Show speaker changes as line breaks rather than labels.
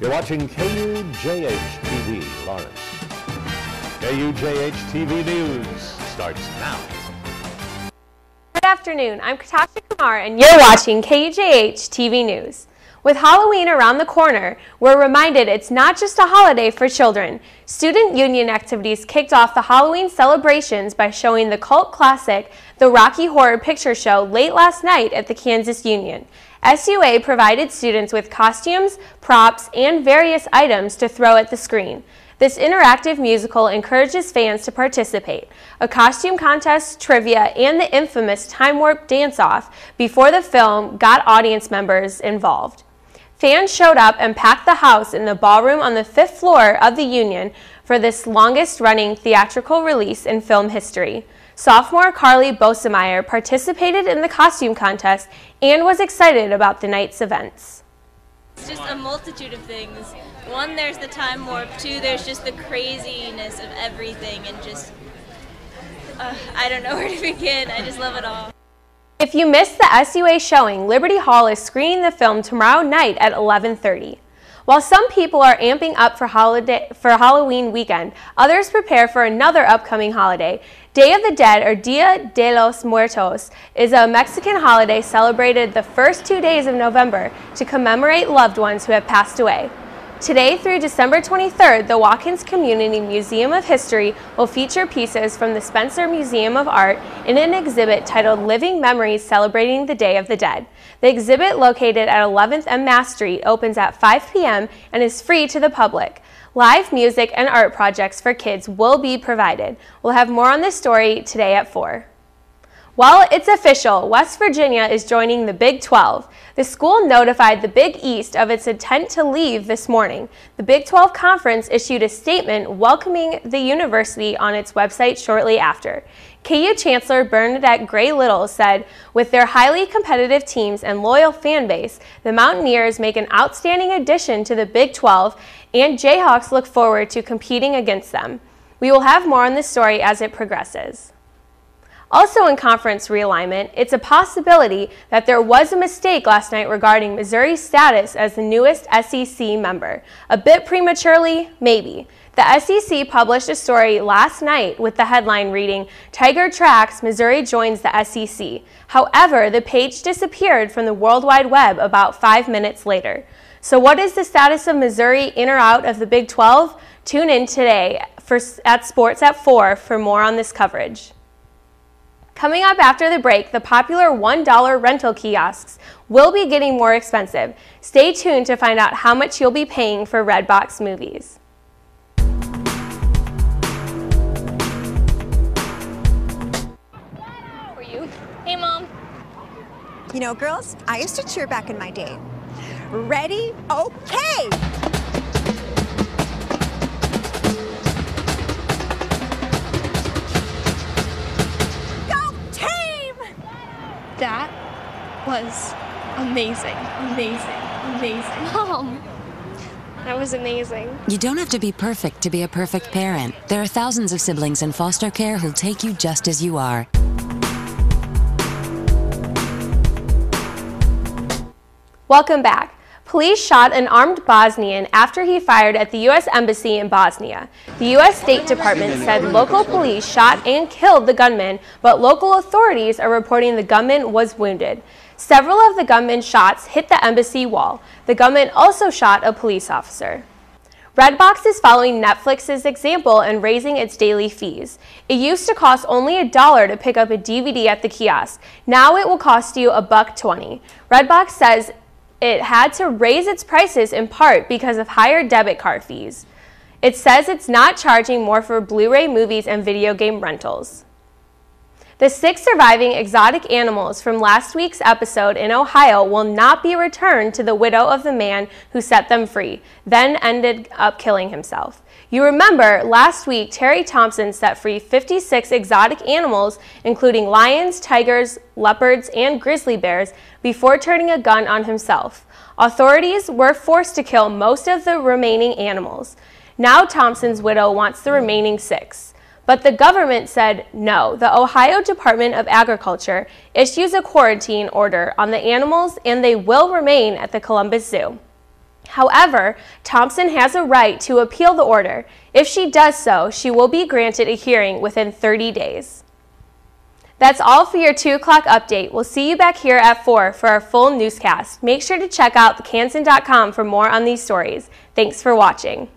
You're watching KUJH-TV, Lawrence. KUJH-TV News starts now.
Good afternoon, I'm Katasha Kumar and you're watching KUJH-TV News. With Halloween around the corner, we're reminded it's not just a holiday for children. Student union activities kicked off the Halloween celebrations by showing the cult classic, The Rocky Horror Picture Show, late last night at the Kansas Union. SUA provided students with costumes, props, and various items to throw at the screen. This interactive musical encourages fans to participate. A costume contest, trivia, and the infamous time warp dance-off before the film got audience members involved. Fans showed up and packed the house in the ballroom on the 5th floor of the Union for this longest-running theatrical release in film history. Sophomore Carly Bosemeyer participated in the costume contest and was excited about the night's events.
It's just a multitude of things. One, there's the time warp. Two, there's just the craziness of everything and just, I don't know where to begin. I just love it all.
If you missed the SUA showing, Liberty Hall is screening the film tomorrow night at 11:30. While some people are amping up for Halloween weekend, others prepare for another upcoming holiday. Day of the Dead, or Dia de los Muertos, is a Mexican holiday celebrated the first 2 days of November to commemorate loved ones who have passed away. Today through December 23rd, the Watkins Community Museum of History will feature pieces from the Spencer Museum of Art in an exhibit titled Living Memories Celebrating the Day of the Dead. The exhibit, located at 11th and Mass Street, opens at 5 p.m. and is free to the public. Live music and art projects for kids will be provided. We'll have more on this story today at 4. Well, it's official. West Virginia is joining the Big 12. The school notified the Big East of its intent to leave this morning. The Big 12 Conference issued a statement welcoming the university on its website shortly after. KU Chancellor Bernadette Gray Little said, "With their highly competitive teams and loyal fan base, the Mountaineers make an outstanding addition to the Big 12, and Jayhawks look forward to competing against them." We will have more on this story as it progresses. Also in conference realignment, it's a possibility that there was a mistake last night regarding Missouri's status as the newest SEC member. A bit prematurely, maybe. The SEC published a story last night with the headline reading, "Tiger Tracks, Missouri Joins the SEC." However, the page disappeared from the World Wide Web about 5 minutes later. So what is the status of Missouri in or out of the Big 12? Tune in today at Sports at 4 for more on this coverage. Coming up after the break, the popular $1 rental kiosks will be getting more expensive. Stay tuned to find out how much you'll be paying for Redbox movies.
For you. Hey, Mom.
You know, girls, I used to cheer back in my day. Ready? Okay!
That was amazing, amazing, amazing.
Mom, that was amazing.
You don't have to be perfect to be a perfect parent. There are thousands of siblings in foster care who'll take you just as you are.
Welcome back. Police shot an armed Bosnian after he fired at the U.S. Embassy in Bosnia. The U.S. State Department said local police shot and killed the gunman, but local authorities are reporting the gunman was wounded. Several of the gunman's shots hit the embassy wall. The gunman also shot a police officer. Redbox is following Netflix's example and raising its daily fees. It used to cost only $1 to pick up a DVD at the kiosk. Now it will cost you $1.20. Redbox says it had to raise its prices in part because of higher debit card fees. It says it's not charging more for Blu-ray movies and video game rentals. The 6 surviving exotic animals from last week's episode in Ohio will not be returned to the widow of the man who set them free, then ended up killing himself. You remember, last week, Terry Thompson set free 56 exotic animals, including lions, tigers, leopards, and grizzly bears, before turning a gun on himself. Authorities were forced to kill most of the remaining animals. Now Thompson's widow wants the remaining 6. But the government said no. The Ohio Department of Agriculture issues a quarantine order on the animals, and they will remain at the Columbus Zoo. However, Thompson has a right to appeal the order. If she does so, she will be granted a hearing within 30 days. That's all for your 2 o'clock update. We'll see you back here at 4 for our full newscast. Make sure to check out thekansan.com for more on these stories. Thanks for watching.